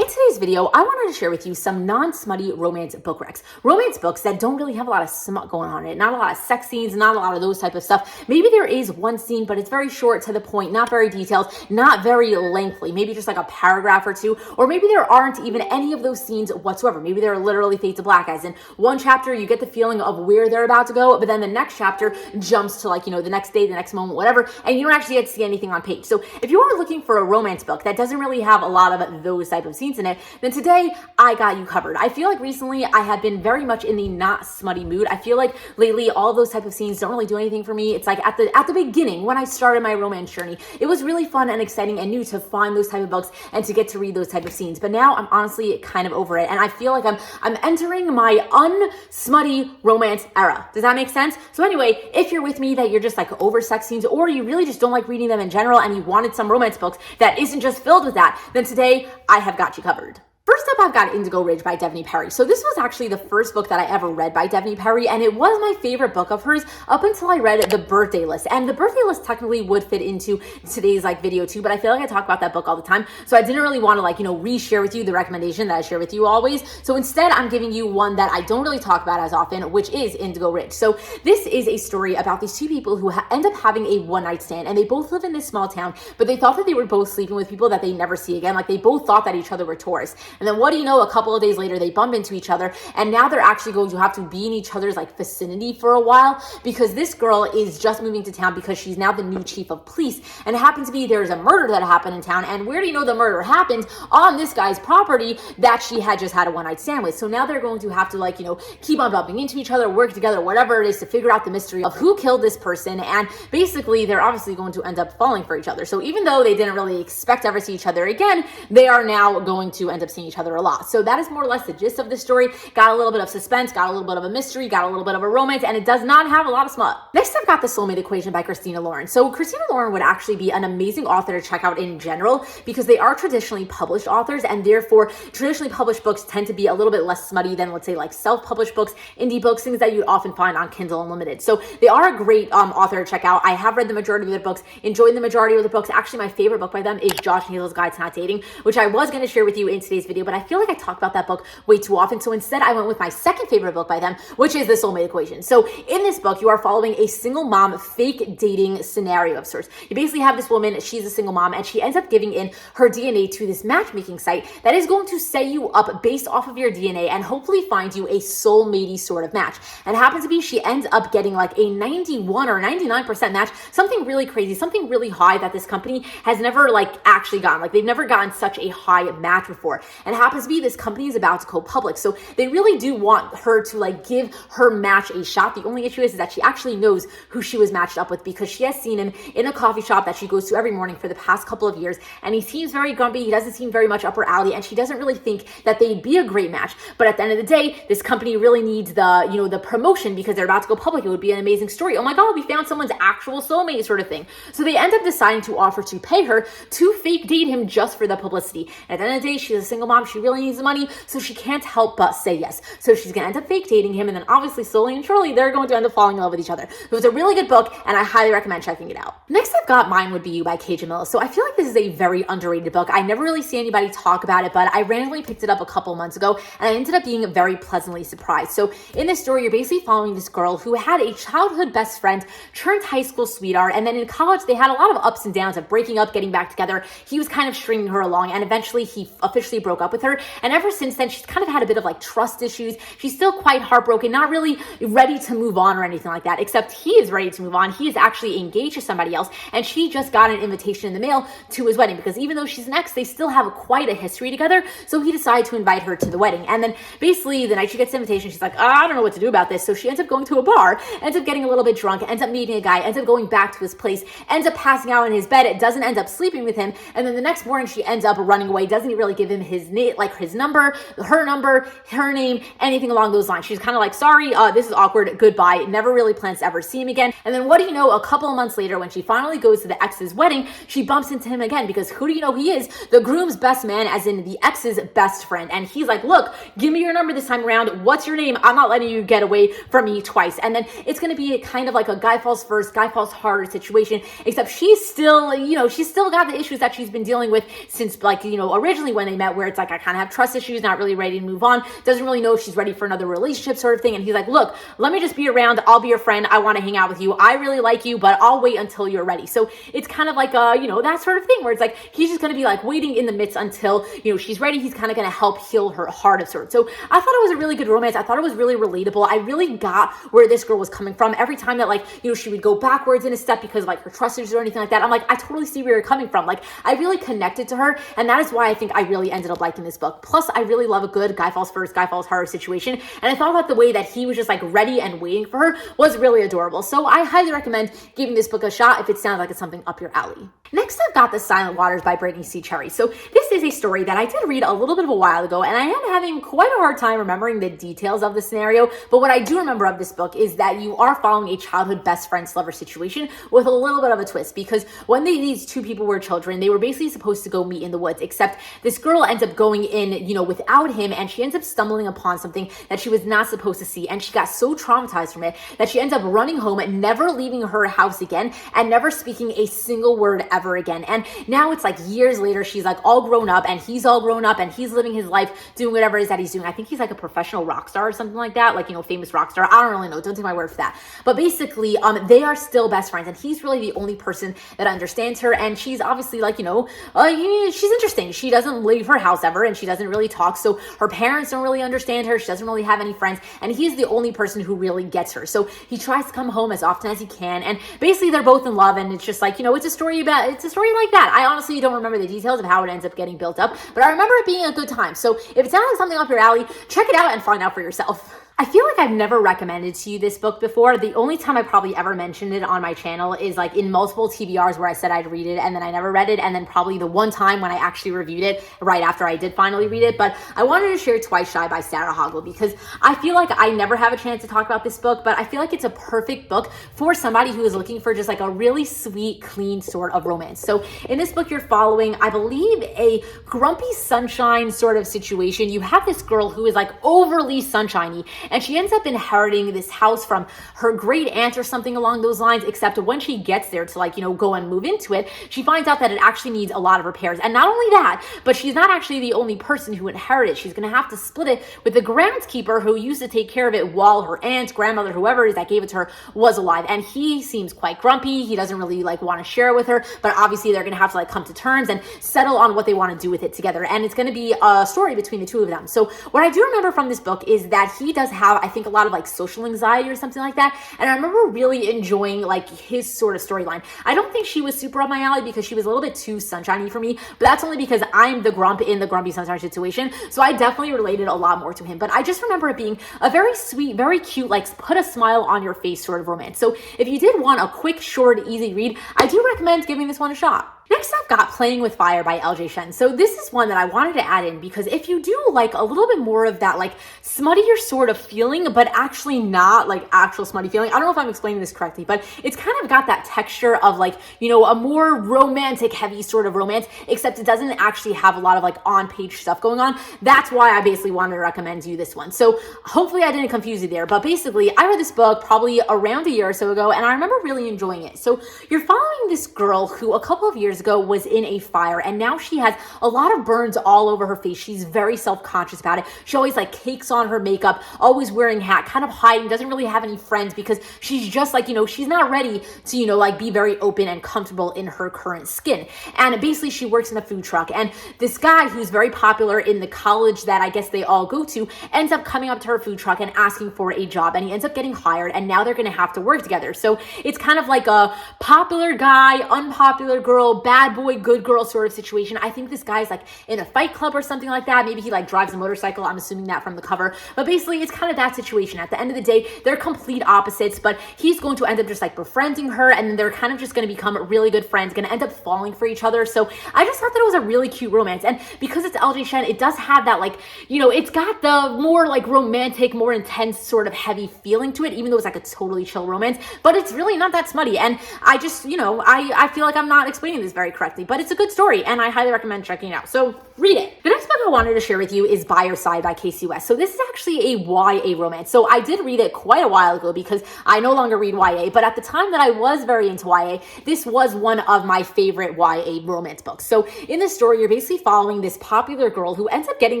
In today's video, I wanted to share with you some non-smutty romance book recs. Romance books that don't really have a lot of smut going on in it. Not a lot of sex scenes, not a lot of those type of stuff. Maybe there is one scene, but it's very short, to the point, not very detailed, not very lengthy. Maybe just like a paragraph or two. Or maybe there aren't even any of those scenes whatsoever. Maybe they're literally fade to black, as in one chapter you get the feeling of where they're about to go, but then the next chapter jumps to the next day, the next moment, whatever, and you don't actually get to see anything on page. So if you are looking for a romance book that doesn't really have a lot of those type of scenes in it, then today I got you covered. I feel like recently I have been very much in the not smutty mood. I feel like lately all those type of scenes don't really do anything for me. It's like at the beginning when I started my romance journey, it was really fun and exciting and new to find those type of books and to get to read those type of scenes. But now I'm honestly kind of over it, and I feel like I'm entering my unsmutty romance era. Does that make sense? So anyway, if you're with me that you're just like over sex scenes, or you really just don't like reading them in general and you wanted some romance books that isn't just filled with that, then today I have got you covered. First up, I've got Indigo Ridge by Devney Perry. So this was actually the first book that I ever read by Devney Perry, and it was my favorite book of hers up until I read The Birthday List. And The Birthday List technically would fit into today's video too, but I feel like I talk about that book all the time, so I didn't really want to re-share with you the recommendation that I share with you always. So instead, I'm giving you one that I don't really talk about as often, which is Indigo Ridge. So this is a story about these two people who end up having a one-night stand, and they both live in this small town, but they thought that they were both sleeping with people that they never see again. Like, they both thought that each other were tourists. And then what do you know, a couple of days later, they bump into each other, and now they're actually going to have to be in each other's vicinity for a while, because this girl is just moving to town because she's now the new chief of police. And it happens to be there's a murder that happened in town, and where do you know the murder happened? On this guy's property that she had just had a one-night stand with. So now they're going to have to keep on bumping into each other, work together, whatever it is, to figure out the mystery of who killed this person. And basically they're obviously going to end up falling for each other. So even though they didn't really expect to ever see each other again, they are now going to end up seeing each other a lot. So that is more or less the gist of the story. Got a little bit of suspense, got a little bit of a mystery, got a little bit of a romance, and it does not have a lot of smut. Next, I've got The Soulmate Equation by Christina Lauren. So Christina Lauren would actually be an amazing author to check out in general, because they are traditionally published authors, and therefore traditionally published books tend to be a little bit less smutty than, let's say, self-published books, indie books, things that you often find on Kindle Unlimited. So they are a great author to check out. I have read the majority of their books, enjoyed the majority of the books. Actually, my favorite book by them is Josh and Hazel's Guide to Not Dating, which I was going to share with you in today's video, but I feel like I talk about that book way too often. So instead, I went with my second favorite book by them, which is The Soulmate Equation. So in this book, you are following a single mom fake dating scenario of sorts. You basically have this woman, she's a single mom, and she ends up giving in her DNA to this matchmaking site that is going to set you up based off of your DNA and hopefully find you a soulmatey sort of match. And it happens to be she ends up getting a 91 or 99% match, something really crazy, something really high that this company has never actually gotten. They've never gotten such a high match before. And it happens to be this company is about to go public. So they really do want her to give her match a shot. The only issue is that she actually knows who she was matched up with, because she has seen him in a coffee shop that she goes to every morning for the past couple of years. And he seems very grumpy. He doesn't seem very much up her alley, and she doesn't really think that they'd be a great match. But at the end of the day, this company really needs the promotion, because they're about to go public. It would be an amazing story. Oh my God, we found someone's actual soulmate sort of thing. So they end up deciding to offer to pay her to fake date him just for the publicity. And at the end of the day, she's a single mom. She really needs the money, so she can't help but say yes. So she's going to end up fake dating him, and then obviously slowly and surely they're going to end up falling in love with each other. So it's a really good book, and I highly recommend checking it out. Next, I've got Mine Would Be You by Kay Jamila. So I feel like this is a very underrated book. I never really see anybody talk about it, but I randomly picked it up a couple months ago, and I ended up being very pleasantly surprised. So in this story, you're basically following this girl who had a childhood best friend turned high school sweetheart, and then in college they had a lot of ups and downs of breaking up, getting back together. He was kind of stringing her along, and eventually he officially broke up with her. And ever since then, she's kind of had a bit of trust issues. She's still quite heartbroken, not really ready to move on or anything like that, except he is ready to move on. He is actually engaged to somebody else, and she just got an invitation in the mail to his wedding, because even though she's an ex, they still have quite a history together. So he decided to invite her to the wedding. And then basically the night she gets the invitation, she's like, I don't know what to do about this. So she ends up going to a bar, ends up getting a little bit drunk, ends up meeting a guy, ends up going back to his place, ends up passing out in his bed, doesn't end up sleeping with him. And then the next morning she ends up running away, doesn't really give him his name, his number, her name, anything along those lines. She's kind of sorry, this is awkward, goodbye. Never really plans to ever see him again. And then what do you know, a couple of months later, when she finally goes to the ex's wedding, she bumps into him again, because who do you know he is? The groom's best man, as in the ex's best friend. And he's like, look, give me your number this time around. What's your name? I'm not letting you get away from me twice. And then it's going to be kind of a guy falls first, guy falls harder situation, except she's still, she's still got the issues that she's been dealing with since originally when they met, where it's like, I kind of have trust issues, not really ready to move on, doesn't really know if she's ready for another relationship sort of thing. And he's like, look, let me just be around. I'll be your friend. I want to hang out with you. I really like you, but I'll wait until you're ready. So it's kind of like, that sort of thing where it's like, he's just going to be like waiting in the midst until, she's ready. He's kind of going to help heal her heart of sorts. So I thought it was a really good romance. I thought it was really relatable. I really got where this girl was coming from. Every time that she would go backwards in a step because of like her trust issues or anything like that, I'm like, I totally see where you're coming from. Like, I really connected to her. And that is why I think I really ended up liking this book. Plus, I really love a good guy falls first, guy falls hard situation. And I thought about the way that he was just like ready and waiting for her was really adorable. So I highly recommend giving this book a shot if it sounds like it's something up your alley. Next, I've got The Silent Waters by Brittany C. Cherry. So this is a story that I did read a little bit of a while ago, and I am having quite a hard time remembering the details of the scenario. But what I do remember of this book is that you are following a childhood best friend-lover situation with a little bit of a twist, because when these two people were children, they were basically supposed to go meet in the woods, except this girl ends up going in, without him, and she ends up stumbling upon something that she was not supposed to see, and she got so traumatized from it that she ends up running home, never leaving her house again, and never speaking a single word ever again. And now it's like years later, she's like all grown up, and he's all grown up, and he's living his life doing whatever it is that he's doing. I think he's like a professional rock star or something like that, famous rock star. I don't really know. Don't take my word for that. But basically, they are still best friends, and he's really the only person that understands her. And she's obviously she's interesting. She doesn't leave her house ever, and she doesn't really talk. So her parents don't really understand her. She doesn't really have any friends, and he's the only person who really gets her. So he tries to come home as often as he can, and basically they're both in love. And it's just like, it's a story like that. I honestly don't remember the details of how it ends up getting built up, but I remember it being a good time. So if it sounds like something up your alley, check it out and find out for yourself. I feel like I've never recommended to you this book before. The only time I probably ever mentioned it on my channel is like in multiple TBRs where I said I'd read it and then I never read it, and then probably the one time when I actually reviewed it right after I did finally read it. But I wanted to share Twice Shy by Sarah Hoggle because I feel like I never have a chance to talk about this book, but I feel like it's a perfect book for somebody who is looking for just like a really sweet, clean sort of romance. So in this book, you're following, I believe, a grumpy sunshine sort of situation. You have this girl who is like overly sunshiny, and she ends up inheriting this house from her great aunt or something along those lines, except when she gets there to go and move into it, she finds out that it actually needs a lot of repairs. And not only that, but she's not actually the only person who inherited it. She's going to have to split it with the groundskeeper who used to take care of it while her aunt, grandmother, whoever it is that gave it to her was alive. And he seems quite grumpy. He doesn't really want to share it with her, but obviously they're going to have to come to terms and settle on what they want to do with it together. And it's going to be a story between the two of them. So what I do remember from this book is that he does have, I think, a lot of social anxiety or something like that. And I remember really enjoying his sort of storyline. I don't think she was super up my alley because she was a little bit too sunshiny for me, but that's only because I'm the grump in the grumpy sunshine situation. So I definitely related a lot more to him. But I just remember it being a very sweet, very cute, put a smile on your face sort of romance. So if you did want a quick, short, easy read, I do recommend giving this one a shot. Next, I've got Playing with Fire by LJ Shen. So this is one that I wanted to add in because if you do like a little bit more of that smuttier sort of feeling, but actually not actual smutty feeling. I don't know if I'm explaining this correctly, but it's kind of got that texture of a more romantic heavy sort of romance, except it doesn't actually have a lot of on-page stuff going on. That's why I basically wanted to recommend you this one. So hopefully I didn't confuse you there, but basically I read this book probably around a year or so ago, and I remember really enjoying it. So you're following this girl who a couple of years ago was in a fire, and now she has a lot of burns all over her face. She's very self-conscious about it. She always cakes on her makeup, always wearing a hat, kind of hiding, doesn't really have any friends because she's just she's not ready to be very open and comfortable in her current skin. And basically she works in a food truck, and this guy who's very popular in the college that I guess they all go to ends up coming up to her food truck and asking for a job, and he ends up getting hired, and now they're going to have to work together. So it's kind of like a popular guy, unpopular girl, bad boy, good girl sort of situation. I think this guy's in a fight club or something like that. Maybe he drives a motorcycle. I'm assuming that from the cover, but basically it's kind of that situation. At the end of the day, they're complete opposites, but he's going to end up just befriending her, and then they're kind of just going to become really good friends, going to end up falling for each other. So I just thought that it was a really cute romance, and because it's LJ Shen, it does have that it's got the more romantic, more intense sort of heavy feeling to it, even though it's a totally chill romance, but it's really not that smutty. And I just I feel like I'm not explaining this very correctly, but it's a good story and I highly recommend checking it out. So read it. The next book I I wanted to share with you is By Your Side by Casey West. So this is actually a YA romance. So I did read it quite a while ago because I no longer read YA, but at the time that I was very into YA, this was one of my favorite YA romance books. So in this story, you're basically following this popular girl who ends up getting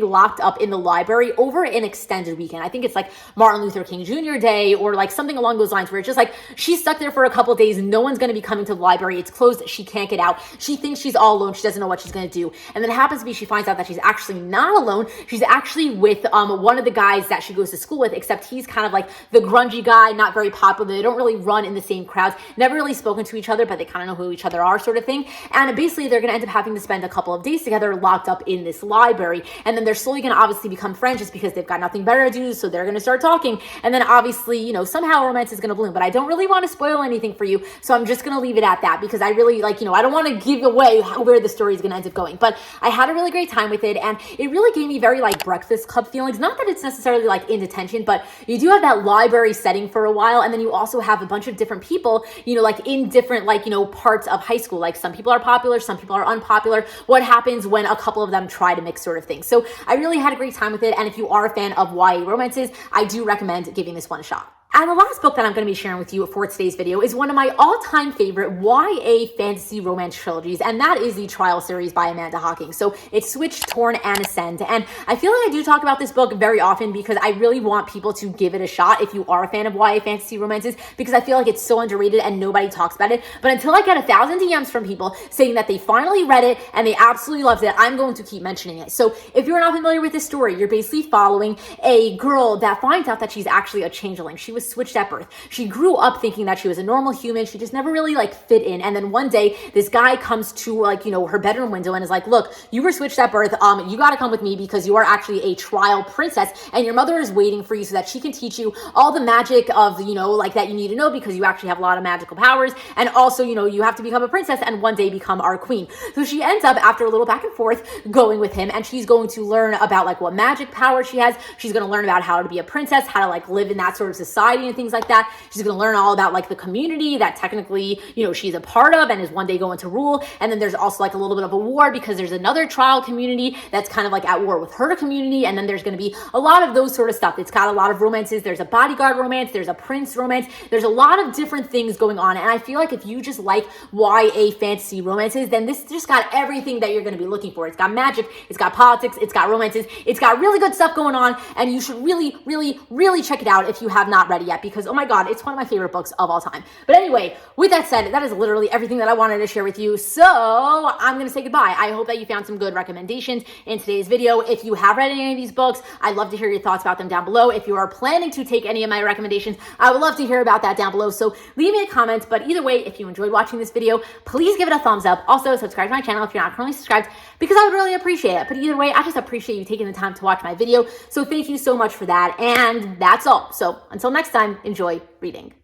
locked up in the library over an extended weekend. I think it's like Martin Luther King Jr. Day or like something along those lines, where it's just like she's stuck there for a couple days. No one's going to be coming to the library. It's closed. She can't get out. She thinks she's all alone. She doesn't know what she's going to do. And then it happens to be she finds out that she's actually not alone. She's actually with one of the guys that she goes to school with, except he's kind of like the grungy guy, not very popular. They don't really run in the same crowds, never really spoken to each other, but they kind of know who each other are, sort of thing. And basically they're going to end up having to spend a couple of days together locked up in this library. And then they're slowly going to obviously become friends just because they've got nothing better to do. So they're going to start talking. And then obviously, you know, somehow romance is going to bloom, but I don't really want to spoil anything for you. So I'm just going to leave it at that because I really like, you know, I don't want to give away where the story is going to end up going, but I had a really great time with it. And it really gave me very like Breakfast Club feelings. Not that it's necessarily like in detention, but you do have that library setting for a while. And then you also have a bunch of different people, you know, like in different, like, you know, parts of high school. Like some people are popular, some people are unpopular. What happens when a couple of them try to mix, sort of thing. So I really had a great time with it. And if you are a fan of YA romances, I do recommend giving this one a shot. And the last book that I'm going to be sharing with you for today's video is one of my all-time favorite YA fantasy romance trilogies, and that is the Trial series by Amanda Hocking. So it's Switch, Torn, and Ascend. And I feel like I do talk about this book very often because I really want people to give it a shot if you are a fan of YA fantasy romances, because I feel like it's so underrated and nobody talks about it. But until I get 1,000 DMs from people saying that they finally read it and they absolutely loved it, I'm going to keep mentioning it. So if you're not familiar with this story, you're basically following a girl that finds out that she's actually a changeling. She was switched at birth. She grew up thinking that she was a normal human. She just never really like fit in. And then one day this guy comes to like, you know, her bedroom window and is like, look, you were switched at birth. You got to come with me because you are actually a trial princess and your mother is waiting for you so that she can teach you all the magic of, you know, like that you need to know because you actually have a lot of magical powers. And also, you know, you have to become a princess and one day become our queen. So she ends up, after a little back and forth, going with him, and she's going to learn about like what magic power she has. She's going to learn about how to be a princess, how to like live in that sort of society and things like that. She's going to learn all about like the community that technically, you know, she's a part of and is one day going to rule. And then there's also like a little bit of a war because there's another trial community that's kind of like at war with her community. And then there's going to be a lot of those sort of stuff. It's got a lot of romances. There's a bodyguard romance. There's a prince romance. There's a lot of different things going on. And I feel like if you just like YA fantasy romances, then this just got everything that you're going to be looking for. It's got magic. It's got politics. It's got romances. It's got really good stuff going on. And you should really, really, really check it out if you have not read it yet, because oh my God, it's one of my favorite books of all time. But anyway, with that said, that is literally everything that I wanted to share with you. So I'm going to say goodbye. I hope that you found some good recommendations in today's video. If you have read any of these books, I'd love to hear your thoughts about them down below. If you are planning to take any of my recommendations, I would love to hear about that down below. So leave me a comment. But either way, if you enjoyed watching this video, please give it a thumbs up. Also, subscribe to my channel if you're not currently subscribed, because I would really appreciate it. But either way, I just appreciate you taking the time to watch my video. So thank you so much for that. And that's all. So until next time, enjoy reading.